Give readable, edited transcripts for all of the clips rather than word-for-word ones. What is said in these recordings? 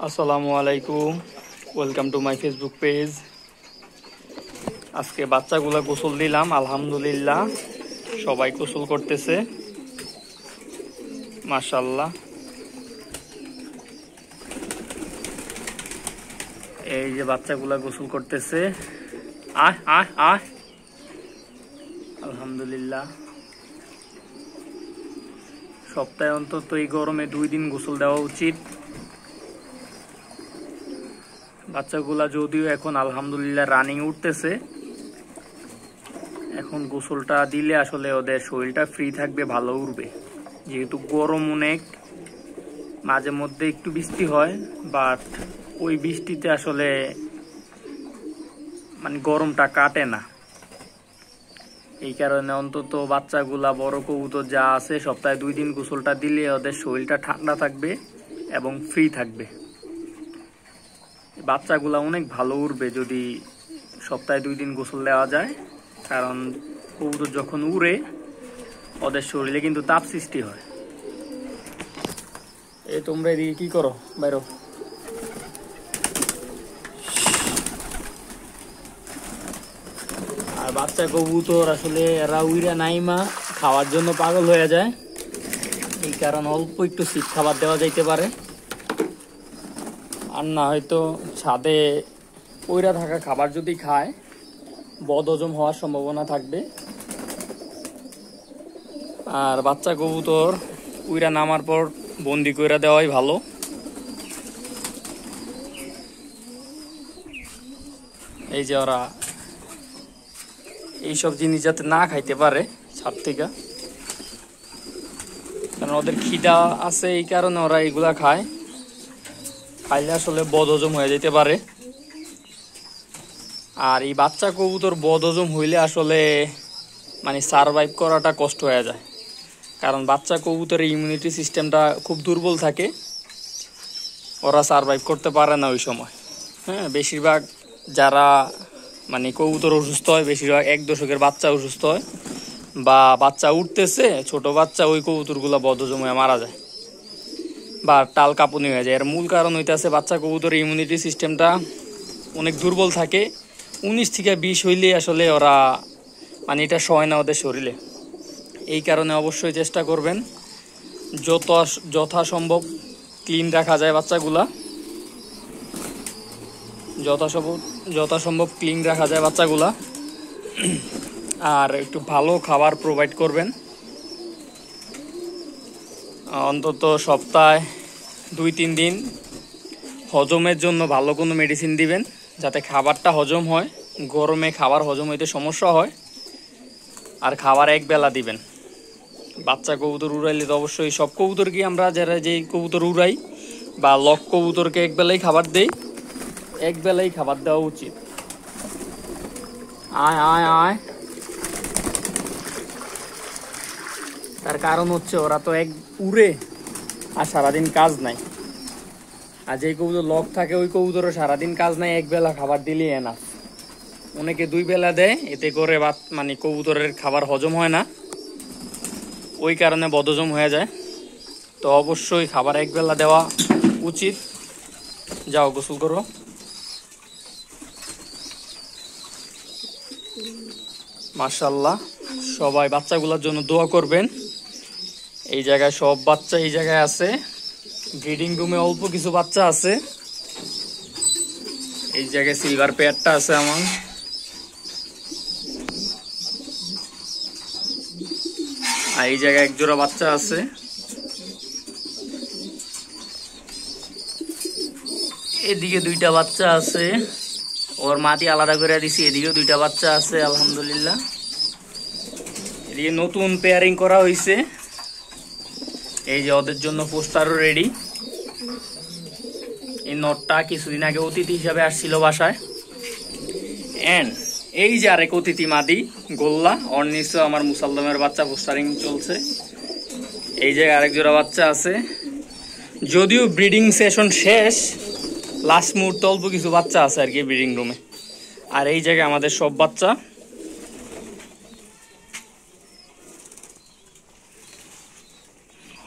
আসসালামু আলাইকুম, welcome to my Facebook page. আজকে বাচ্চাগুলা গোসল দিলাম, আলহামদুলিল্লাহ সবাই গোসল করতেছে, মাশাআল্লাহ। এই যে বাচ্চাগুলা গোসল করতেছে, আহ আহ আহ আলহামদুলিল্লাহ। সপ্তাহে অন্তত এই গরমে 2 দিন গোসল দেওয়া উচিত। বাচ্চাগুলা যদিও এখন আলহামদুলিল্লাহ রানিং উঠতেছে, এখন গোসলটা দিলে আসলে ওদের শরীরটা ফ্রি থাকবে, ভালো উঠবে। যেহেতু গরম অনেক, মাঝে মধ্যে একটু বৃষ্টি হয়, বাট ওই বৃষ্টিতে আসলে গরমটা কাটে না। এই কারণে অন্তত বাচ্চাগুলা, বড় কবুতর যা আছে, সপ্তাহে 2 দিন গোসলটা দিলে ওদের শরীরটা ঠান্ডা থাকবে এবং ফ্রি থাকবে। বাচ্চাগুলা অনেক ভালো উড়বে যদি সপ্তাহে 2 দিন গোসল দেওয়া যায়, কারণ কবুতর যখন উড়ে ওদের শরীরে কিন্তু তাপ সৃষ্টি হয়। এই তোমরা এদিকে কি করো, বাইরো। আর বাচ্চা কবুতর আসলে এরা উইরা নাইমা খাওয়ার জন্য পাগল হয়ে যায়, এই কারণে অল্প একটু শীত খাবার দেওয়া যাইতে পারে, আর না হয়তো ছাদে পইরা থাকা খাবার যদি খায় বদহজম হওয়ার সম্ভাবনা থাকবে। আর বাচ্চা কবুতর উইরা নামার পর বন্দি কইরা দেওয়াই ভালো। এই যে ওরা এইসব জিনিস যাতে না খাইতে পারে ছাদ থেকে, কারণ ওদের খিদা আছে, এই কারণে ওরা এইগুলা খায়। খাইলে আসলে বদহজম হয়ে যেতে পারে। আর এই বাচ্চা কবুতর বদহজম হইলে আসলে সারভাইভ করাটা কষ্ট হয়ে যায়, কারণ বাচ্চা কবুতরের ইমিউনিটি সিস্টেমটা খুব দুর্বল থাকে, ওরা সারভাইভ করতে পারে না ওই সময়। হ্যাঁ, বেশিরভাগ যারা কবুতর অসুস্থ হয়, বেশিরভাগ 1 দশকের বাচ্চা অসুস্থ হয়, বা বাচ্চা উঠতেছে ছোট বাচ্চা, ওই কবুতরগুলো বদহজম হয়ে মারা যায় বা টাল কাঁপুনি হয়ে যায়। এর মূল কারণ হইতেছে বাচ্চা কবুতরের ইমিউনিটি সিস্টেমটা অনেক দুর্বল থাকে। 19 থেকে 20 হইলে আসলে ওরা এটা সয় না ওদের শরীরে। এই কারণে অবশ্যই চেষ্টা করবেন যথাসম্ভব ক্লিন রাখা যায় বাচ্চাগুলা, যথাসম্ভব ক্লিন রাখা যায় বাচ্চাগুলা। আর একটু ভালো খাবার প্রোভাইড করবেন, অন্তত সপ্তাহে 2-3 দিন হজমের জন্য ভালো কোনো মেডিসিন দিবেন, যাতে খাবারটা হজম হয়। গরমে খাবার হজম হইতে সমস্যা হয়। আর খাবার একবেলা দিবেন। বাচ্চা কবুতর উড়াইলে তো অবশ্যই সব কবুতরকে আমরা যারা যেই কবুতর উড়াই বা লক কবুতরকে একবেলাই খাবার দেই, একবেলাই খাবার দেওয়া উচিত। আয় আয় আয়। তার কারণ হচ্ছে ওরা তো উড়ে আর সারাদিন কাজ নাই। আর যেই কবুতর লক থাকে ওই কবুতরও সারাদিন কাজ নাই, একবেলা খাবার দিলেই এনাফ। অনেকে 2 বেলা দেয়, এতে করে কবুতরের খাবার হজম হয় না, ওই কারণে বদহজম হয়ে যায়। তো অবশ্যই খাবার একবেলা দেওয়া উচিত। যাও গোসল করো। মাশাআল্লাহ, সবাই বাচ্চাগুলোর জন্য দোয়া করবেন। এই জায়গায় সব বাচ্চা এই জায়গায় আছে, ব্রিডিং রুমে অল্প কিছু বাচ্চা আছে। এই জায়গায় সিলভার পেয়ারটা আছে আমার, আর এই জায়গায় 1 জোড়া বাচ্চা আছে। এদিকে 2টা বাচ্চা আছে, ওর মাটি আলাদা করে দিছি। এদিকেও 2টা বাচ্চা আছে আলহামদুলিল্লাহ। এদিকে নতুন পেয়ারিং করা হয়েছে, এই যে ওদের জন্য পোস্টারও রেডি। এই নটটা কিছুদিন আগে অতিথি হিসাবে আসছিল বাসায়। এন্ড এই যে আরেক অতিথি মাদি গোল্লা, ওর নিচে আমার মুসাল্লামের বাচ্চা পোস্টারিং চলছে। এই জায়গায় আরেক জোড়া বাচ্চা আছে, যদিও ব্রিডিং সেশন শেষ, লাস্ট মুহূর্তে অল্প কিছু বাচ্চা আছে আর কি ব্রিডিং রুমে। আর এই জায়গায় আমাদের সব বাচ্চা।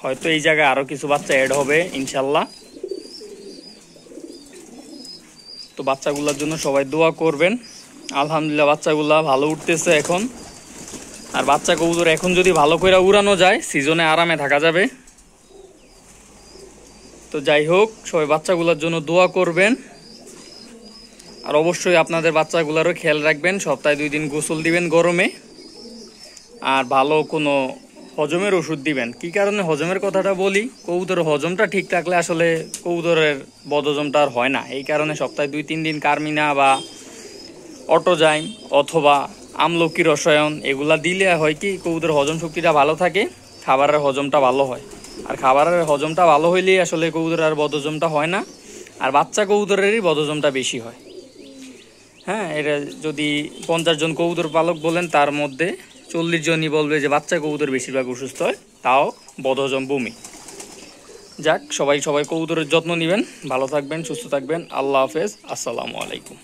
হয়তো এই জায়গায় আরো কিছু বাচ্চা অ্যাড হবে ইনশাল্লাহ। তো বাচ্চাগুলোর জন্য সবাই দোয়া করবেন। আলহামদুলিল্লাহ বাচ্চাগুলা ভালো উঠতেছে এখন। আর বাচ্চা কবুতর এখন যদি ভালো করে উড়ানো যায় সিজনে আরামে থাকা যাবে। তো যাই হোক, সবাই বাচ্চাগুলোর জন্য দোয়া করবেন। আর অবশ্যই আপনাদের বাচ্চাগুলোরও খেয়াল রাখবেন, সপ্তাহে 2 দিন গোসল দিবেন গরমে। আর ভালো কোনো হজমের ওষুধ দিবেন। কি কারণে হজমের কথাটা বলি, কবুতরের হজমটা ঠিক থাকলে আসলে কবুতরের বদহজমটা আর হয় না। এই কারণে সপ্তাহে 2-3 দিন কার্মিনা বা অটোজাইম অথবা আমলকি রসায়ন এগুলা দিলে হয় কি কবুতরের হজম শক্তিটা ভালো থাকে, খাবারের হজমটা ভালো হয়। আর খাবারের হজমটা ভালো হইলেই আসলে কবুতরের আর বদহজমটা হয় না। আর বাচ্চা কবুতরেরই বদহজমটা বেশি হয়। হ্যাঁ, এটা যদি 50 জন কবুতর পালক বলেন তার মধ্যে 40 জনই বলবে যে বাচ্চা কবুতর বেশিরভাগ অসুস্থ হয়, তাও বদহজম বমি। যাক, সবাই কবুতরের যত্ন নেবেন। ভালো থাকবেন, সুস্থ থাকবেন। আল্লাহ হাফেজ, আসসালামু আলাইকুম।